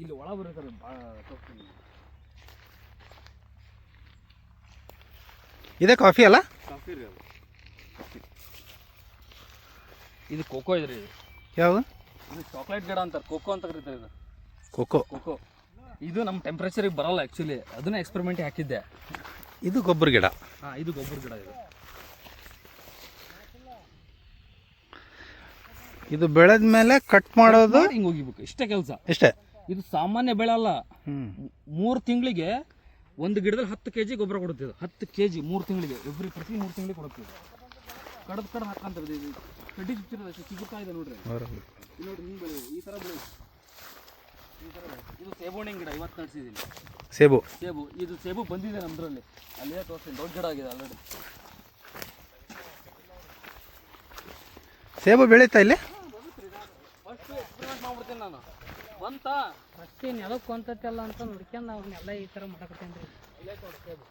ಇಲ್ಲಿ ಒಳ ಬರೀತಾರೆ ತೋರಿಸ್ತೀನಿ. ಇದೇ ಕಾಫಿ ಅಲ್ಲ? ಕಾಫಿ ರೀ ಅದು. ಇದು ಕೋಕೋ ಇದೆ ರೀ. ಇದು ಯಾವುದು? ಇದು ಚಾಕ್ಲೇಟ್ ಗಿಡ ಅಂತಾರೆ, ಕೋಕೋ ಅಂತ ಕರೀತಾರೆ. ಇದು ಕೋಕೋ. ಕೋಕೋ ಇದು ನಮ್ಮ ಟೆಂಪ್ರೇಚರಿಗೆ ಬರಲ್ಲ ಆ್ಯಕ್ಚುಲಿ, ಅದನ್ನ ಎಕ್ಸ್ಪೆರಿಮೆಂಟ್ ಹಾಕಿದ್ದೆ. ಇದು ಗೊಬ್ಬರ ಗಿಡ. ಹಾಂ, ಇದು ಗೊಬ್ಬರ ಗಿಡ. ಇದು ಬೆಳೆದ ಮೇಲೆ ಕಟ್ ಮಾಡೋದು, ಹಿಂಗೆ ಹೋಗಿಬೇಕು, ಇಷ್ಟೇ ಕೆಲಸ. ಇಷ್ಟೇ. ಇದು ಸಾಮಾನ್ಯ ಬೆಳೆ ಅಲ್ಲ. 3 ತಿಂಗಳಿಗೆ ಒಂದು ಗಿಡದಲ್ಲಿ 10 kg ಗೊಬ್ಬರ ಕೊಡುತ್ತೆ. 10 kg 3 ತಿಂಗಳಿಗೆ, ಪ್ರತಿ 3 ತಿಂಗಳಿಗೆ ಕೊಡುತ್ತೆ. ಕಡ್ದು ಹಾಕಂತಾರೆ. ಇದು ಕಡ್ಡಿ ಚುಚ್ಚಿರೋದು ಚಿಗುರ್ತಾ ಇದೆ ನೋಡ್ರಿ. ನೋಡ್ರಿ ಹಿಂಗೆ ಬೆಳೆ, ಈ ಥರ ಬೆಳೆ, ಈ ಥರ ಬೆಳೆ. ಇದು ಸೇಬುಹಣ್ಣಿನ ಗಿಡ, ಇವತ್ತು ನಡೆಸಿದ್ದೀನಿ. ಸೇಬು. ಇದು ಸೇಬು ಬಂದಿದೆ ನಮ್ಮದ್ರಲ್ಲಿ, ಅಲ್ಲೇ ತೋರಿಸ್ತೀನಿ. ದೊಡ್ಡ ಗಿಡ ಆಗಿದೆ ಆಲ್ರೆಡಿ. ಸೇಬು ಬೆಳೀತಾ ಇಲ್ಲಿ? ಫಸ್ಟ್ ಎಕ್ಸ್ಪೆರಿಮೆಂಟ್ ಮಾಡ್ಬಿಡ್ತೀನಿ ನಾನು. ಬಂತ ಫಸ್ಟ್ ನೆಲಕ್ಕೆ ಕೊಂತಲ್ಲ ಅಂತ ನೋಡ್ಕೊಂಡು ಅವ್ರನ್ನೆಲ್ಲ ಈ ಥರ ಮಾಡಕತ್ತೇನೆ ರೀ. ಇಲ್ಲೇ ತೋರಿಸಿ ಸೇಬು.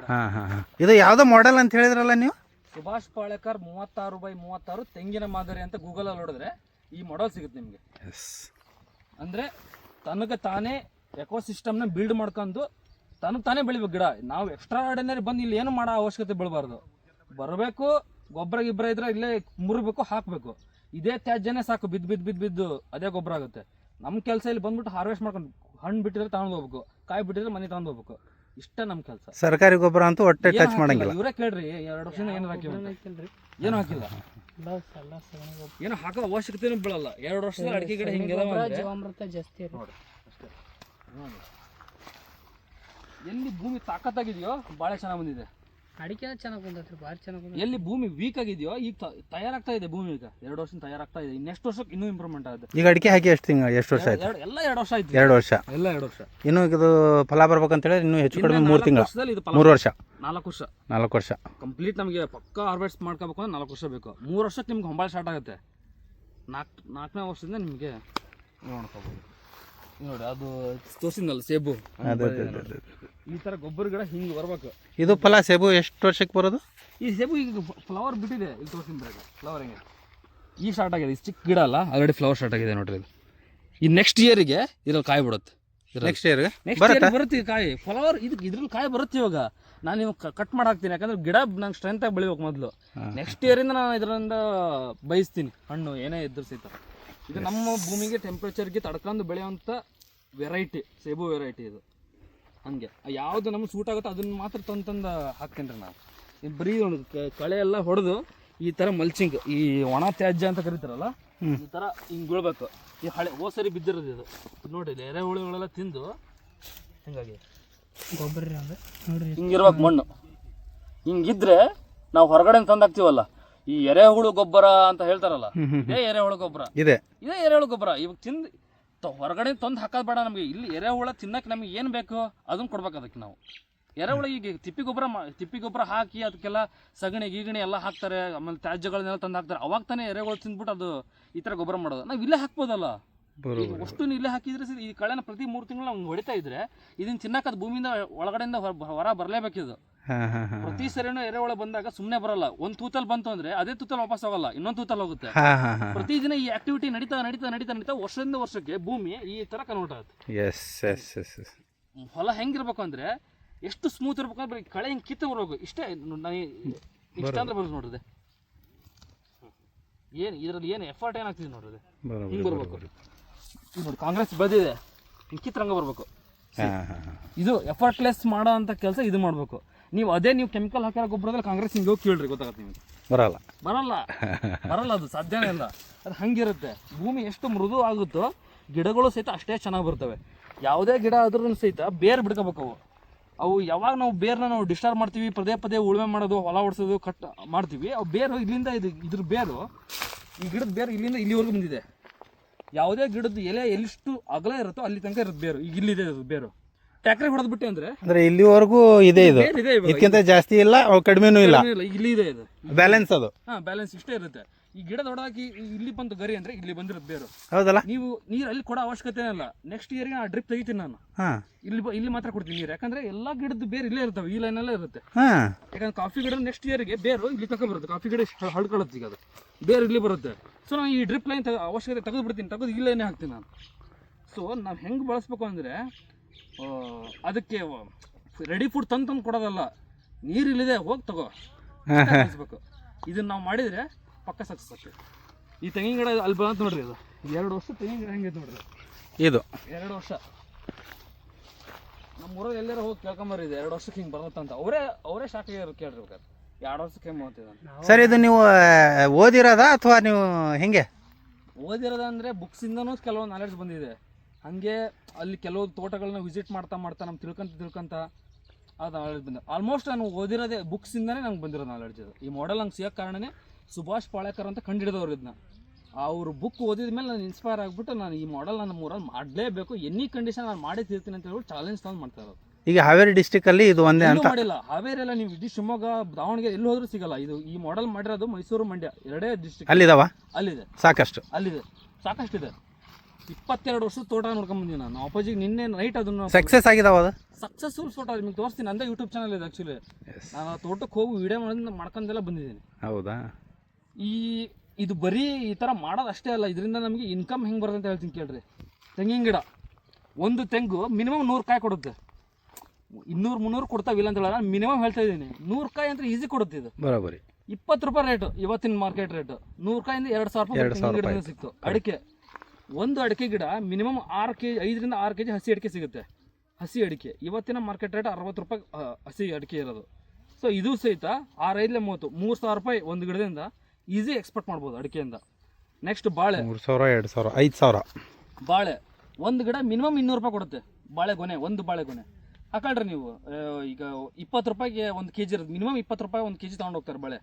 ಹಾಂ. ಇದು ಯಾವುದೋ ಮಾಡೆಲ್ ಅಂತ ಹೇಳಿದ್ರಲ್ಲ ನೀವು? ಸುಭಾಷ್ ಪಾಳೇಕರ್ 36x36 ತೆಂಗಿನ ಮಾದರಿ ಅಂತ ಗೂಗಲಲ್ಲಿ ನೋಡಿದ್ರೆ ಈ ಮಾಡೆಲ್ ಸಿಗುತ್ತೆ ನಿಮಗೆ. ಅಂದರೆ ತನಗೆ ತಾನೇ ಎಕೋಸಿಸ್ಟಮ್ನ ಬಿಲ್ಡ್ ಮಾಡ್ಕೊಂಡು ತನಗೆ ತಾನೇ ಬೆಳಿಬೇಕು ಗಿಡ. ನಾವು ಎಕ್ಸ್ಟ್ರಾ ಆರ್ಡಿನರಿ ಬಂದು ಇಲ್ಲಿ ಏನು ಮಾಡೋ ಅವಶ್ಯಕತೆ ಬೀಳಬಾರ್ದು. ಬರಬೇಕು, ಗೊಬ್ಬರ ಗಿಬ್ಬರ ಇದ್ರೆ ಇಲ್ಲೇ ಮುರಿಬೇಕು, ಹಾಕಬೇಕು. ಇದೇ ತ್ಯಾಜ್ಯನೇ ಸಾಕು, ಬಿದ್ದು ಅದೇ ಗೊಬ್ಬರ ಆಗುತ್ತೆ. ನಮ್ಮ ಕೆಲಸ ಇಲ್ಲಿ ಬಂದ್ಬಿಟ್ಟು ಹಾರ್ವೆಸ್ಟ್ ಮಾಡ್ಕೊಂಡು, ಹಣ್ಣು ಬಿಟ್ಟಿದ್ರೆ ತಗೊಂಡು ಹೋಗ್ಬೇಕು, ಕಾಯಿ ಬಿಟ್ಟಿದ್ರೆ ಮನೆ ತಗೊಂಡು ಹೋಗ್ಬೇಕು. ಇಷ್ಟ ನಮ್ಮ ಕೆಲಸ. ಸರ್ಕಾರಿ ಗೊಬ್ಬರ ಅಂತೂ ಒಟ್ಟೆ ಟಚ್ ಮಾಡಂಗಿಲ್ಲ. ಇವರೇ ಕೇಳ್ರಿ, 2 ವರ್ಷದಿಂದ ಏನು ಹಾಕಿಲ್ಲ, ಏನು ಹಾಕಿಲ್ಲ, ಏನು ಹಾಕೋ ಅವಶ್ಯಕತೆನೂ ಬೀಳಲ್ಲ. 2 ವರ್ಷದಲ್ಲಿ ಅಡಿಕೆ ಗಿಡ ಹಿಂಗೆ ಜೀವಾಮೃತ ಜಾಸ್ತಿ ನೋಡಿ ಅಷ್ಟೇ. ಎಲ್ಲಿ ಭೂಮಿ ತಾಕತ್ತಾಗಿದೆಯೋ ಭಾಳ ಚೆನ್ನಾಗಿ ಬಂದಿದೆ. ಅಡಿಕೆ ಚೆನ್ನಾಗಿ ಬಂದೈತ್ರಿ, ಭಾಳ ಚೆನ್ನಾಗಿ ಬಂದ. ಎಲ್ಲಿ ಭೂಮಿ ವೀಕ್ ಆಗಿದೆಯೋ ಈಗ ತಯಾರಾಗ್ತಾ ಇದೆ ಭೂಮಿ. ಈಗ 2 ವರ್ಷ ತಯಾರಾಗ್ತಾ ಇದೆ. ನೆಕ್ಸ್ಟ್ ವರ್ಷಕ್ಕೆ ಇನ್ನೂ ಇಂಪ್ರೂವ್ಮೆಂಟ್ ಆಗುತ್ತೆ. ಈಗ ಅಡಿಕೆ ಹಾಕಿ ಎಷ್ಟು ವರ್ಷ ಆಯ್ತು? ಎಲ್ಲ 2 ವರ್ಷ ಆಯ್ತು. 2 ವರ್ಷ. ಎಲ್ಲ 2 ವರ್ಷ. ಇನ್ನು ಇದು ಫಲ ಬರ್ಬೇಕಂತೇಳಿ ಇನ್ನೂ ಹೆಚ್ಚು ಕಡಿಮೆ 3 ತಿಂಗಳು, 3 ವರ್ಷ, 4 ವರ್ಷ. 4 ವರ್ಷ ಕಂಪ್ಲೀಟ್ ನಮಗೆ ಪಕ್ಕಾ ಹಾರ್ವೆಸ್ಟ್ ಮಾಡ್ಕೋಬೇಕು ಅಂದ್ರೆ 4 ವರ್ಷ ಬೇಕು. 3 ವರ್ಷಕ್ಕೆ ನಿಮ್ಗೆ ಹೊಂಬಾಳೆ ಸ್ಟಾರ್ಟ್ ಆಗುತ್ತೆ. 4ನೇ ವರ್ಷದಿಂದ ನಿಮಗೆ ನೋಡ್ಕೋಬೋದು. ನೋಡಿ ಅದು ತೋರಿಸಿದ್ನಲ್ಲ ಸೇಬು, ಈ ಥರ ಗೊಬ್ಬರ ಗಿಡ ಹಿಂಗೆ ಬರ್ಬೇಕು. ಇದು ಫಲ ಸೇಬು ಎಷ್ಟು ವರ್ಷಕ್ಕೆ ಬರೋದು? ಈ ಸೇಬು ಈಗ ಫ್ಲವರ್ ಬಿಟ್ಟಿದೆ, ಇಲ್ಲಿ ತೋರಿಸಿದ್ರೆ ಫ್ಲವರ್ ಹೆಂಗೆ ಈ ಸ್ಟಾರ್ಟ್ ಆಗಿದೆ. ಇದು ಚಿಕ್ಕ ಗಿಡ ಅಲ್ಲ, ಆಲ್ರೆಡಿ ಫ್ಲವರ್ ಸ್ಟಾರ್ಟ್ ಆಗಿದೆ ನೋಡ್ರಿ. ಇದು ಈ ನೆಕ್ಸ್ಟ್ ಇಯರಿಗೆ ಇದ್ರಲ್ಲಿ ಕಾಯಿ ಬಿಡುತ್ತೆ. ನೆಕ್ಸ್ಟ್ ಇಯರ್ ಬರುತ್ತೆ ಕಾಯಿ, ಫ್ಲವರ್. ಇದ್ರಲ್ಲಿ ಕಾಯಿ ಬರುತ್ತೆ. ಇವಾಗ ನಾನು ನೀವು ಕಟ್ ಮಾಡಿ ಹಾಕ್ತೀನಿ, ಯಾಕಂದ್ರೆ ಗಿಡ ನಂಗೆ ಸ್ಟ್ರೆಂತ್ ಆಗಿ ಬೆಳಿಬೇಕು ಮೊದಲು. ನೆಕ್ಸ್ಟ್ ಇಯರಿಂದ ನಾನು ಇದರಿಂದ ಬಯಸ್ತೀನಿ ಹಣ್ಣು ಏನೇ ಇದ್ರು ಸಹಿತ. ಇದು ನಮ್ಮ ಭೂಮಿಗೆ ಟೆಂಪ್ರೇಚರ್ಗೆ ತಡ್ಕೊಂಡು ಬೆಳೆಯುವಂಥ ವೆರೈಟಿ, ಸೇಬು ವೆರೈಟಿ ಇದು. ಹಂಗೆ ಯಾವುದು ನಮ್ಗೆ ಸೂಟ್ ಆಗುತ್ತೋ ಅದನ್ನು ಮಾತ್ರ ತಂದು ಹಾಕ್ತೀನಿ ರೀ ನಾನು. ಬರೀ ಒಂದು ಕಳೆ ಎಲ್ಲ ಹೊಡೆದು ಈ ಥರ ಮಲ್ಚಿಂಗ್, ಈ ಒಣ ತ್ಯಾಜ್ಯ ಅಂತ ಕರೀತಾರಲ್ಲ, ಈ ಥರ ಹಿಂಗೆ ಬೀಳ್ಬೇಕು. ಈ ಸರಿ ಬಿದ್ದಿರೋದು ಇದು ನೋಡಿ, ಎರೆಹುಳುಗಳೆಲ್ಲ ತಿಂದು ಹಿಂಗಾಗಿ ಗೊಬ್ಬರ ನೋಡ್ರಿ ಹಿಂಗಿರ್ಬೇಕು ಮಣ್ಣು. ಹಿಂಗಿದ್ರೆ ನಾವು ಹೊರಗಡೆ ತಂದು ಹಾಕ್ತೀವಲ್ಲ, ಈ ಎರೆಹುಳು ಗೊಬ್ಬರ ಅಂತ ಹೇಳ್ತಾರಲ್ಲ, ಇದೇ ಎರೆಹುಳು ಗೊಬ್ಬರ. ಇದೇ ಎರೆಹುಳು ಗೊಬ್ಬರ. ಇವಾಗ ತಿಂದು ಹೊರಗಡೆ ತಂದು ಹಾಕೋದು ಬೇಡ ನಮಗೆ. ಇಲ್ಲಿ ಎರೆಹುಳ ತಿನ್ನಕ್ಕೆ ನಮಗೆ ಏನು ಬೇಕು ಅದನ್ನು ಕೊಡ್ಬೇಕು ಅದಕ್ಕೆ ನಾವು. ಎರೆಹುಳ ಈಗ ತಿಪ್ಪಿ ಗೊಬ್ಬರ ಹಾಕಿ ಅದಕ್ಕೆಲ್ಲ ಸಗಣಿ ಗೀಗಣಿ ಎಲ್ಲ ಹಾಕ್ತಾರೆ, ಆಮೇಲೆ ತ್ಯಾಜ್ಯಗಳನ್ನೆಲ್ಲ ತಂದು ಹಾಕ್ತಾರೆ. ಅವಾಗ ತಾನೇ ಎರೆಹುಳು ತಿಂದ್ಬಿಟ್ಟು ಅದು ಈ ಥರ ಗೊಬ್ಬರ ಮಾಡೋದು. ನಾವು ಇಲ್ಲೇ ಹಾಕ್ಬೋದಲ್ಲ, ಅಷ್ಟು ಇಲ್ಲೇ ಹಾಕಿದ್ರೆ ಈ ಕಳೆನ ಪ್ರತಿ 3 ತಿಂಗಳು ನಾವು ಹೊಡಿತಾ ಇದ್ರೆ ಇದನ್ನ ತಿನ್ನಕ್ಕೆ ಅದು ಭೂಮಿಯಿಂದ ಒಳಗಡೆಯಿಂದ ಹೊರ ಬರಲೇಬೇಕಿದು. ಪ್ರತಿ ಸರಿನೂ ಎರೆಹುಳ ಬಂದಾಗ ಸುಮ್ಮನೆ ಬರಲ್ಲ. ಒಂದು ತೂತಲ್ಲಿ ಬಂತು ಅಂದ್ರೆ ಅದೇ ತೂತಲ್ಲಿ ವಾಪಸ್ ಹೋಗಲ್ಲ, ಇನ್ನೊಂದು ತೂತಲ್ಲಿ ಹೋಗುತ್ತೆ. ಪ್ರತಿದಿನ ಈ ಆಕ್ಟಿವಿಟಿ ನಡೀತಾ ವರ್ಷದಿಂದ ವರ್ಷಕ್ಕೆ ಭೂಮಿ ಈ ತರ ಕನ್ವರ್ಟ್ ಆಗುತ್ತೆ. ಹೊಲ ಹೆಂಗಿರ್ಬೇಕು ಅಂದ್ರೆ ಎಷ್ಟು ಸ್ಮೂತ್ ಇರ್ಬೇಕು ಅಂದ್ರೆ ಕಳೆ ಹಿಂಗೆ ಕಿತ್ತು ಬರ್ಬೇಕು. ಇಷ್ಟೇ ಇಷ್ಟ ಅಂದ್ರೆ ಬರೋದು ನೋಡ್ರಿ. ಏನು ಇದರಲ್ಲಿ ಏನು ಎಫರ್ಟ್ ಏನಾಗ್ತಿದೆ ನೋಡ್ರಿ, ಹಿಂಗೆ ಬರ್ಬೇಕು. ನೋಡಿ ಕಾಂಗ್ರೆಸ್ ಬಂದಿದೆ, ಹಿಂಗೆ ಕಿತ್ತರಂಗ ಬರ್ಬೇಕು. ಇದು ಎಫರ್ಟ್ಲೆಸ್ ಮಾಡೋ ಅಂತ ಕೆಲಸ ಇದು ಮಾಡಬೇಕು. ನೀವು ಕೆಮಿಕಲ್ ಹಾಕಿರೋ ಗೊಬ್ಬರದಲ್ಲಿ ಕಾಂಗ್ರೆಸ್ ಹಿಂಗೆ ಹೋಗಿ ಕೇಳ್ರಿ, ಗೊತ್ತಾಗತ್ತೆ ನಿಮಗೆ. ಬರಲ್ಲ ಅದು ಸಾಧ್ಯನೇ ಇಲ್ಲ. ಅದು ಹಂಗಿರುತ್ತೆ. ಭೂಮಿ ಎಷ್ಟು ಮೃದು ಆಗುತ್ತೋ ಗಿಡಗಳು ಸಹಿತ ಅಷ್ಟೇ ಚೆನ್ನಾಗಿ ಬರ್ತವೆ. ಯಾವುದೇ ಗಿಡ ಆದ್ರೂ ಸಹಿತ ಬೇರು ಬಿಡ್ಕೋಬೇಕು. ಅವು ಯಾವಾಗ ನಾವು ಬೇರನ್ನ ಡಿಸ್ಟರ್ಬ್ ಮಾಡ್ತೀವಿ, ಪದೇ ಉಳುಮೆ ಮಾಡೋದು, ಹೊಲ ಹೊಡ್ಸೋದು, ಕಟ್ ಮಾಡ್ತೀವಿ, ಅವು ಬೇರು ಇಲ್ಲಿಂದ ಇದ್ರ ಬೇರು, ಈ ಗಿಡದ ಬೇರು ಇಲ್ಲಿಂದ ಇಲ್ಲಿವರೆಗೂ ಬಂದಿದೆ. ಯಾವುದೇ ಗಿಡದ ಎಲೆ ಎಲ್ಲಿಷ್ಟು ಅಗಲ ಇರುತ್ತೋ ಅಲ್ಲಿ ತನಕ ಇರುತ್ತೆ ಬೇರು. ಈಗ ಇಲ್ಲಿದೆ ಬೇರು. ಟ್ಯಾಕ್ರಿ ಹೊಡೆದ್ಬಿಟ್ಟೆ ಅಂದ್ರೆ ಇಲ್ಲಿವರೆಗೂ ಇದೆ. ಇದು ಇದಕ್ಕಿಂತ ಜಾಸ್ತಿ ಇಲ್ಲ, ಕಡಿಮೆನೂ ಇಲ್ಲ, ಇಲ್ಲಿ ಇದೆ. ಇದು ಬ್ಯಾಲೆನ್ಸ್. ಅದು ಬ್ಯಾಲೆನ್ಸ್ ಇಷ್ಟೇ ಇರುತ್ತೆ. ಈ ಗಿಡ ದೊಡ್ಡದಾಗಿ ಇಲ್ಲಿ ಬಂತು ಗರಿ ಅಂದ್ರೆ ಇಲ್ಲಿ ಬಂದಿರೋದು ಬೇರು. ಹೌದಲ್ಲ? ನೀವು ನೀರು ಅಲ್ಲಿ ಕೊಡೋ ಅವಶ್ಯಕತೆ ಇಲ್ಲ. ನೆಕ್ಸ್ಟ್ ಇಯರ್ಗೆ ಆ ಡ್ರಿಪ್ ತೆಗಿತೀನಿ ನಾನು. ಇಲ್ಲಿ ಮಾತ್ರ ಕೊಡ್ತೀನಿ ನೀರು. ಯಾಕಂದ್ರೆ ಎಲ್ಲಾ ಗಿಡದ ಬೇರು ಇಲ್ಲೇ ಇರ್ತಾವೆ, ಈ ಲೈನ್ ಅಲ್ಲೇ ಇರುತ್ತೆ. ಯಾಕಂದ್ರೆ ಕಾಫಿ ಗಿಡ ನೆಕ್ಸ್ಟ್ ಇಯರ್ಗೆ ಬೇರು ಇಲ್ಲಿ ತಕ ಬರುತ್ತೆ. ಕಾಫಿ ಗಿಡ ಹಳ್ಕೊಳ್ಳುತ್ತೆ, ಈಗ ಅದು ಬೇರು ಇಲ್ಲಿ ಬರುತ್ತೆ. ಸೊ ನಾನು ಈ ಡ್ರಿಪ್ ಲೈನ್ ಅವಶ್ಯಕತೆ ತೆಗೆದು ಬಿಡ್ತೀನಿ, ತೆಗೆದು ಈ ಲೈನೇ ಹಾಕ್ತೀನಿ ನಾನು. ಸೊ ನಾವು ಹೆಂಗೆ ಬಳಸ್ಬೇಕು ಅಂದರೆ ಅದಕ್ಕೆ ರೆಡಿ ಫುಡ್ ತಂದು ಕೊಡೋದಲ್ಲ, ನೀರು ಇಲ್ಲಿದೆ ಹೋಗಿ ತಗೋ ಬಳಸ್ಬೇಕು. ಇದನ್ನ ನಾವು ಮಾಡಿದರೆ ಪಕ್ಕ ಸಕ್ಸಸ್ ಆಗ್ತದೆ. ಈ ತೆಂಗಿನ ಗಿಡ ಅಲ್ಲಿ ಬಂತ ನೋಡ್ರಿ, ಅದು 2 ವರ್ಷ ತೆಂಗಿನ ಗಿಡ ಹೆಂಗೈತೆ ನೋಡ್ರಿ. ಇದು 2 ವರ್ಷ ನಮ್ಮ ಊರಲ್ಲಿ ಎಲ್ಲಾರ ಹೋಗಿ ಕೇಳ್ಕೊಂಬರ್ರಿ, ಇದು 2 ವರ್ಷಕ್ಕೆ ಹಿಂಗೆ ಬರುತ್ತಂತ. ಅವರೇ ಶಾಕ್ ಆಗ್ಯಾರ ಕೇಳ್ರಿ. ಬೇಕಾದ್ರೆ 2 ವರ್ಷಕ್ಕೆ ಹೆಂಗೆ ಮಾಡ್ತಿದ್ದ ಸರ್. ಇದು ನೀವು ಓದಿರೋದಾ ಅಥವಾ ನೀವು ಹೆಂಗೆ ಓದಿರೋದಂದ್ರೆ ಬುಕ್ಸಿಂದನೂ ಕೆಲವೊಂದು ನಾಲೆಡ್ಜ್ ಬಂದಿದೆ. ಹಾಗೆ ಅಲ್ಲಿ ಕೆಲವು ತೋಟಗಳನ್ನ ವಿಸಿಟ್ ಮಾಡ್ತಾ ನಮ್ಮ ತಿಳ್ಕೊಂತ ಅದು ನಾಲೆಡ್ಜ್ ಬಂದಿದೆ. ಆಲ್ಮೋಸ್ಟ್ ನಾನು ಓದಿರೋದೇ ಬುಕ್ಸಿಂದನೇ ನಂಗೆ ಬಂದಿರೋ ನಾಲೆಡ್ಜ್ ಅದು. ಈ ಮಾಡೆಲ್ ನಂಗೆ ಸಿಗೋಕ್ಕೆ ಕಾರಣನೇ ಸುಭಾಷ್ ಪಾಳೇಕರ್ ಅಂತ ಕಂಡುಹಿಡಿದವ್ರು ಇದನ್ನ. ಅವ್ರ ಬುಕ್ ಓದಿದ ಮೇಲೆ ನಾನು ಇನ್ಸ್ಪೈರ್ ಆಗಿಬಿಟ್ಟು ನಾನು ಈ ಮಾಡೆಲ್ ನನ್ನ ಊರಲ್ಲಿ ಮಾಡಲೇಬೇಕು, ಎನಿ ಕಂಡೀಷನ್ ನಾನು ಮಾಡೇ ತೀರ್ತೀನಿ ಅಂತ ಹೇಳ್ಬಿಟ್ಟು ಚಾಲೆಂಜ್ ತಂದು ಮಾಡ್ತಾ ಇರೋದು. ಈಗ ಹಾವೇರಿ ಡಿಸ್ಟಿಕಲ್ಲಿ ಇದು ಒಂದೇ ಅಂತ ಮಾಡಿಲ್ಲ. ಹಾವೇರಿ ಎಲ್ಲ ನೀವು ಇಡೀ ಶಿವಮೊಗ್ಗ, ದಾವಣಗೆರೆ ಎಲ್ಲಿ ಹೋದ್ರೂ ಸಿಗಲ್ಲ. ಇದು ಈ ಮಾಡೆಲ್ ಮಾಡಿರೋದು ಮೈಸೂರು, ಮಂಡ್ಯ 2 ಡಿಸ್ಟ್ರಿಕ್ಟ್ ಅಲ್ಲಿದಾವ. ಅಲ್ಲಿದೆ ಸಾಕಷ್ಟು, ಅಲ್ಲಿದೆ ಸಾಕಷ್ಟಿದೆ. 22 ವರ್ಷದ ತೋಟ ನೋಡ್ಕೊಂಡ್ಬಂದಿನಿ ನಾನು. ಅಪ್ಪಾಜಿಗೆ ನಿನ್ನೆ ನೈಟ್ ಅದನ್ನು ಸಕ್ಸಸ್ ಆಗಿದಾವ. ಅದು ಸಕ್ಸಸ್ಫುಲ್ ತೋಟ ನಿಮ್ಗೆ ತೋರಿಸ್ತೀನಿ. ಅಂದೇ ಯೂಟ್ಯೂಬ್ ಚಾನಲ್ ಇದೆ ಆ್ಯಕ್ಚುಲಿ. ನಾನು ಆ ತೋಟಕ್ಕೆ ಹೋಗಿ ವಿಡಿಯೋ ಮಾಡ್ಕೊಂಡೆಲ್ಲ ಬಂದಿದ್ದೀನಿ. ಹೌದಾ? ಇದು ಬರೀ ಈ ಥರ ಮಾಡೋದು ಅಷ್ಟೇ ಅಲ್ಲ, ಇದರಿಂದ ನಮಗೆ ಇನ್ಕಮ್ ಹೆಂಗೆ ಬರುತ್ತೆ ಅಂತ ಹೇಳ್ತೀನಿ ಕೇಳ್ರಿ. ತೆಂಗಿನ ಗಿಡ ಒಂದು ತೆಂಗು ಮಿನಿಮಮ್ 100 ಕಾಯಿ ಕೊಡುತ್ತೆ. 200-300 ಕೊಡ್ತಾವಿಲ್ಲ ಅಂತ ಹೇಳಲ್ಲ, ಮಿನಿಮಮ್ ಹೇಳ್ತಾ ಇದ್ದೀನಿ. 100 ಕಾಯಿ ಅಂತ ಈಸಿ ಕೊಡುತ್ತೆ ಇದು. ಬರೋಬರಿ 20 ರೂಪಾಯಿ ರೇಟು ಇವತ್ತಿನ ಮಾರ್ಕೆಟ್ ರೇಟು. 100 ಕಾಯಿಂದ 2,000 ರೂಪಾಯಿ ಸಿಕ್ತು. ಅಡಿಕೆ, ಒಂದು ಅಡಿಕೆ ಗಿಡ ಮಿನಿಮಮ್ 5ರಿಂದ 6 kg ಹಸಿ ಅಡಿಕೆ ಸಿಗುತ್ತೆ. ಹಸಿ ಅಡಿಕೆ ಇವತ್ತಿನ ಮಾರ್ಕೆಟ್ ರೇಟ್ 60 ರೂಪಾಯಿ ಹಸಿ ಅಡಿಕೆ ಇರೋದು. ಸೊ ಇದು ಸಹಿತ 6-5 3,000 ರೂಪಾಯಿ ಒಂದು ಗಿಡದಿಂದ ಈಸಿ ಎಕ್ಸ್ಪೋರ್ಟ್ ಮಾಡ್ಬೋದು ಅಡಿಕೆಯಿಂದ. ನೆಕ್ಸ್ಟ್ ಬಾಳೆ 3,000, 2,000, 5,000 ಬಾಳೆ ಒಂದು ಗಿಡ ಮಿನಿಮಮ್ 200 ರೂಪಾಯಿ ಕೊಡುತ್ತೆ. ಬಾಳೆಗೊನೆ, ಒಂದು ಬಾಳೆಗೊನೆ ಹಾಕೊಳ್ರಿ ನೀವು. ಈಗ 20 ರೂಪಾಯಿಗೆ 1 kg ಇರೋದು, ಮಿನಿಮಮ್ 20 ರೂಪಾಯಿ 1 kg ತೊಗೊಂಡು ಹೋಗ್ತಾರೆ ಬಾಳೆ.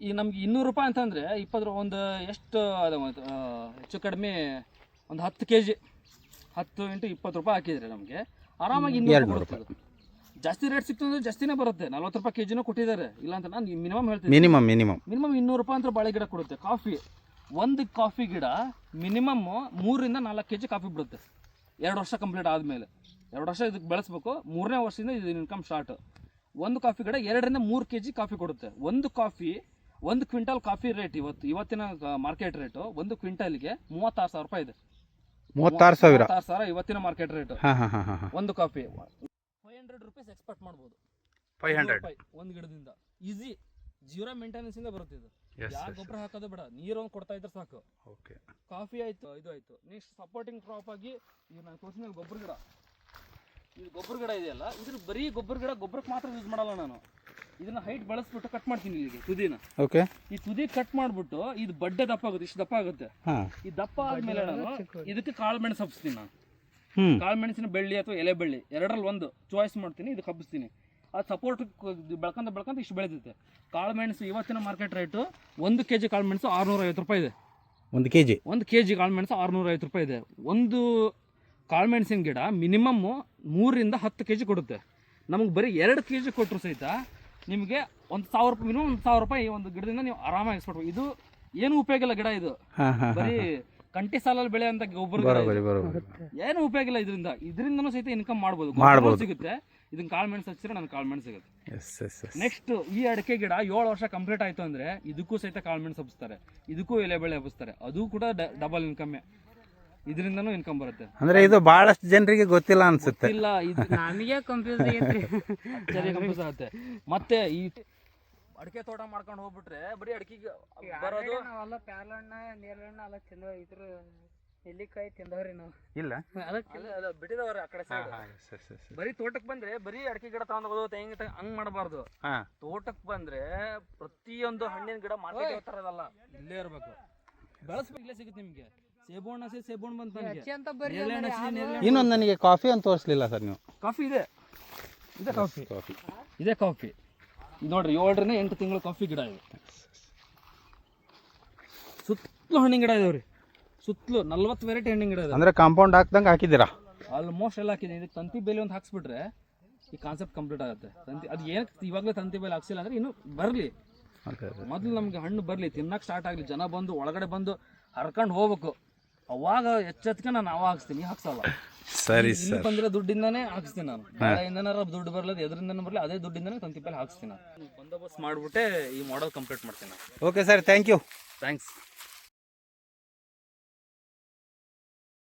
ಈಗ ನಮ್ಗೆ 200 ರೂಪಾಯಿ ಅಂತಂದರೆ 20 ಒಂದು ಎಷ್ಟು ಅದು ಹೆಚ್ಚು ಕಡಿಮೆ ಒಂದು 10 kg, 10 × 20 ರೂಪಾಯಿ ಹಾಕಿದರೆ ನಮಗೆ ಆರಾಮಾಗಿ 200 ಬರುತ್ತೆ. ಜಾಸ್ತಿ ರೇಟ್ ಸಿಕ್ತು ಅಂದರೆ ಜಾಸ್ತಿನೇ ಬರುತ್ತೆ. 40 ರೂಪಾಯಿ kg ಕೊಟ್ಟಿದ್ದಾರೆ. ಇಲ್ಲ ಅಂತ ನಾನು ಮಿನಿಮಮ್ ಹೇಳ್ತೀನಿ. ಮಿನಿಮಮ್ 200 ರೂಪಾಯಿ ಅಂತ ಬಾಳೆ ಗಿಡ ಕೊಡುತ್ತೆ. ಕಾಫಿ, ಒಂದು ಕಾಫಿ ಗಿಡ ಮಿನಿಮಮ್ 3ರಿಂದ 4 kg ಕಾಫಿ ಬಿಡುತ್ತೆ 2 ವರ್ಷ ಕಂಪ್ಲೀಟ್ ಆದಮೇಲೆ. 2 ವರ್ಷ ಇದಕ್ಕೆ ಬೆಳೆಸ್ಬೇಕು, 3ನೇ ವರ್ಷದಿಂದ ಇದು ಇನ್ಕಮ್ ಸ್ಟಾರ್ಟ್. ಒಂದು ಕಾಫಿ ಗಿಡ 2ರಿಂದ 3 kg ಕಾಫಿ ಕೊಡುತ್ತೆ. ಒಂದು ಕಾಫಿ, 1 ಕ್ವಿಂಟಲ್ ಕಾಫಿ ರೇಟ್ ಇವತ್ತಿನ ಮಾರ್ಕೆಟ್ ರೇಟು 1 ಕ್ವಿಂಟಲ್ಗೆ 36,000 ರೂಪಾಯಿ ಇದೆ. 36,000 ಇವತ್ತಿನ ಮಾರ್ಕೆಟ್ ರೇಟು. ಒಂದು ಕಾಫಿ 500 ರೂಪೀಸ್ ಎಕ್ಸ್ಪೋರ್ಟ್ ಮಾಡ್ಬೋದು. 500 ರೂಪಾಯಿ ಒಂದು ಗಿಡದಿಂದ ಈಸಿ. 0 ಮೇಂಟೆನೆನ್ಸ್ ಇಂದ ಬರುತ್ತೆ ಇದು. ಯಾವ ಗೊಬ್ಬರ ಹಾಕೋದು ಬೇಡ, ನೀರು ಒಂದು ಕೊಡ್ತಾ ಇದ್ರೆ ಸಾಕು. ಕಾಫಿ ಆಯ್ತು, ಇದು ಆಯ್ತು. ನೆಕ್ಸ್ಟ್ ಸಪೋರ್ಟಿಂಗ್ ಕ್ರಾಪ್ ಆಗಿ ಈಗ ನಾನು ತೋರಿಸಿದ ಗೊಬ್ಬರ ಗಿಡ. ಇದು ಗೊಬ್ಬರ ಗಿಡ ಇದೆಯಲ್ಲ, ಇದ್ರ ಬರೀ ಗೊಬ್ಬರ ಗಿಡ, ಗೊಬ್ಬರಕ್ಕೆ ಮಾತ್ರ ಯೂಸ್ ಮಾಡಲ್ಲ ನಾನು. ಇದನ್ನ ಹೈಟ್ ಬೆಳೆಸ್ಬಿಟ್ಟು ಕಟ್ ಮಾಡ್ತೀನಿ ಇಲ್ಲಿಗೆ ತುದಿನ. ಈ ತುದಿ ಕಟ್ ಮಾಡ್ಬಿಟ್ಟು ಇದು ಬಡ್ಡೆ ದಪ್ಪ ಆಗುತ್ತೆ, ಇಷ್ಟು ದಪ್ಪ ಆಗುತ್ತೆ. ಈ ದಪ್ಪ ಆದ್ಮೇಲೆ ನಾನು ಇದಕ್ಕೆ ಕಾಳು ಮೆಣಸು ಹಬ್ಬಿಸ್ತೀನಿ. ನಾನು ಕಾಳು ಮೆಣಸಿನ ಬೆಳ್ಳಿ ಅಥವಾ ಎಲೆ ಬೆಳ್ಳಿ 2ರಲ್ಲಿ ಒಂದು ಚಾಯ್ಸ್ ಮಾಡ್ತೀನಿ, ಇದಕ್ಕೆ ಹಬ್ಬಿಸ್ತೀನಿ. ಅದು ಸಪೋರ್ಟ್ ಬೆಳ್ಕೊಂತ ಇಷ್ಟು ಬೆಳೆದೈತೆ. ಕಾಳು ಮೆಣಸು ಇವತ್ತಿನ ಮಾರ್ಕೆಟ್ ರೇಟು 1 kg ಕಾಳು ಮೆಣಸು 650 ರೂಪಾಯಿ ಇದೆ. 1 kg ಕಾಳು ಮೆಣಸು 650 ರೂಪಾಯಿ ಇದೆ. ಒಂದು ಕಾಳು ಮೆಣಸಿನ ಗಿಡ ಮಿನಿಮಮ್ 3ರಿಂದ 10 kg ಕೊಡುತ್ತೆ. ನಮಗೆ ಬರೀ 2 kg ಕೊಟ್ಟರು ಸಹಿತ ನಿಮಗೆ 1,000 ರೂಪಾಯಿ, ಮಿನಿಮಮ್ 1,000 ರೂಪಾಯಿ ಒಂದು ಗಿಡದಿಂದ ನೀವು ಆರಾಮಾಗಿ ಎಕ್ಸ್ಪೋರ್ಟ್. ಇದು ಏನು ಉಪಯೋಗ ಇಲ್ಲ ಗಿಡ, ಇದು ಬರೀ ಕಂಟಿ ಸಾಲಲ್ಲಿ ಬೆಳೆ ಅಂತ ಗೊಬ್ಬರ ಏನು ಉಪಯೋಗ ಇಲ್ಲ. ಇದರಿಂದನೂ ಸಹಿತ ಇನ್ಕಮ್ ಮಾಡ್ಬೋದು, ಸಿಗುತ್ತೆ. ಇದನ್ನ ಕಾಳು ಮೆಣಸು ಹಚ್ಚಿದ್ರೆ ನನಗೆ ಕಾಳು ಮೆಣಸು ಸಿಗುತ್ತೆ. ನೆಕ್ಸ್ಟ್ ಈ ಅಡಿಕೆ ಗಿಡ 7 ವರ್ಷ ಕಂಪ್ಲೀಟ್ ಆಯ್ತು ಅಂದ್ರೆ ಇದಕ್ಕೂ ಸಹಿತ ಕಾಳು ಮೆಣಸು ಹಬ್ಬಿಸ್ತಾರೆ, ಇದಕ್ಕೂ ಎಲೆ ಬೆಳೆ ಹಬ್ಬಿಸ್ತಾರೆ. ಅದು ಕೂಡ ಡಬಲ್ ಇನ್ಕಮ್, ಇದರಿಂದನೂ ಇನ್ಕಮ್ ಬರುತ್ತೆ. ಅಂದ್ರೆ ಇದು ಬಹಳಷ್ಟು ಜನರಿಗೆ ಗೊತ್ತಿಲ್ಲ ಅನ್ಸುತ್ತೆ. ಇಲ್ಲ, ಇದು ನಮಗೆ ಕನ್ಫ್ಯೂಸ್ ಆಗುತ್ತೆ. ಮತ್ತೆ ಈ ಅಡಿಕೆ ತೋಟ ಮಾಡ್ಕೊಂಡು ಹೋಗ್ಬಿಟ್ರೆ ಬರೀ ಅಡಿಕೆಗೆ ಬರೋದು. ನಾವೆಲ್ಲ ಪ್ಯಾರ್ಲಣ್ಣ, ನೇರಳಣ್ಣ ಎಲ್ಲ ತಿಂದ, ಇದ್ರ ನೆಲ್ಲಿಕಾಯಿ ತಿಂದವ್ರಿ ನಾವು. ಇಲ್ಲ ಬಿಟ್ಟಿದವ್ರಿ ಆ ಕಡೆ ಸೈಡ್. ಬರೀ ತೋಟಕ್ಕೆ ಬಂದ್ರೆ ಬರೀ ಅಡಿಕೆ ಗಿಡ ತಗೊಂಡ್ ಹೋಗೋದು, ತೆಂಗಿನ ಹಂಗ್ ಮಾಡಬಾರ್ದು. ತೋಟಕ್ಕೆ ಬಂದ್ರೆ ಪ್ರತಿಯೊಂದು ಹಣ್ಣಿನ ಗಿಡ ಮಾರ್ಕೆಟ್ ತರದಲ್ಲ, ಇಲ್ಲೇ ಇರ್ಬೇಕು, ಬೆಳೆಸ್ಬೇಕು. ಇಲ್ಲೇ ಸಿಗುತ್ತೆ ನಿಮ್ಗೆ. ಸೇಬುಹಣ್ಣು ಸೇಬುಹಣ್ಣು ಬಂತ. ಇನ್ನೊಂದು ನನಗೆ ಕಾಫಿ ಅಂತ ತೋರಿಸ್ಲಿಲ್ಲ ಸರ್ ನೀವು. ಕಾಫಿ ಇದೆ, ಇದೆ ಕಾಫಿ ನೋಡ್ರಿ. 7ರಿಂದ 8 ತಿಂಗಳು ಕಾಫಿ ಗಿಡ ಇದೆ. ಸುತ್ತಲೂ ಹಣ್ಣಿನ ಗಿಡ ಇದಾವ್ರಿ. ಸುತ್ತಲೂ 40 ವೆರೈಟಿ ಹಣ್ಣಿನ ಗಿಡ ಇದೆ. ಅಂದ್ರೆ ಕಾಂಪೌಂಡ್ ಹಾಕ್ದಂಗೆ ಹಾಕಿದ್ದೀರಾ? ಆಲ್ಮೋಸ್ಟ್ ಎಲ್ಲ ಹಾಕಿದ್ದೀನಿ. ಇದಕ್ಕೆ ತಂತಿ ಬೇಲಿ ಒಂದು ಹಾಕ್ಸ್ಬಿಟ್ರೆ ಈ ಕಾನ್ಸೆಪ್ಟ್ ಕಂಪ್ಲೀಟ್ ಆಗುತ್ತೆ. ತಂತಿ ಅದು ಏನಕ್ಕೆ ಇವಾಗಲೇ ತಂತಿ ಬೇಲಿ ಹಾಕ್ಸಿಲ್ಲ ಅಂದರೆ ಇನ್ನೂ ಬರಲಿ, ಓಕೆ ಓಕೆ ಮೊದಲು ನಮ್ಗೆ ಹಣ್ಣು ಬರಲಿ, ತಿನ್ನಕ್ಕೆ ಸ್ಟಾರ್ಟ್ ಆಗಲಿ, ಜನ ಬಂದು ಒಳಗಡೆ ಬಂದು ಹರ್ಕೊಂಡು ಹೋಗ್ಬೇಕು, ಅವಾಗ ಎಚ್ಚೆತ್ಕೆ ನಾನು ಅವಾಗ ಹಾಕ್ಸ್ತೀನಿ, ಹಾಕ್ಸಲ್ಲ. ಸರಿ ಇಲ್ಲಿ ಬಂದಿರೋ ದುಡ್ಡಿಂದಾನೇ ಹಾಕ್ಸ್ತೀನಿ ನಾನು, ಬೇರೆಯಿಂದನಾರ ದುಡ್ಡು ಬರಲ್ಲ, ಎದರಿಂದನೂ ಬರಲಿ, ಅದೇ ದುಡ್ಡಿಂದಾನೇ ತಂತಿಪ್ಪಲ್ಲಿ ಹಾಕ್ಸ್ತೀನಿ ನಾನು. ಬಂದೋಬಸ್ತ್ ಮಾಡಿಬಿಟ್ಟೆ ಈ ಮಾಡೆಲ್ ಕಂಪ್ಲೀಟ್ ಮಾಡ್ತೀನಿ ನಾನು. Okay sir, thank you. Thanks.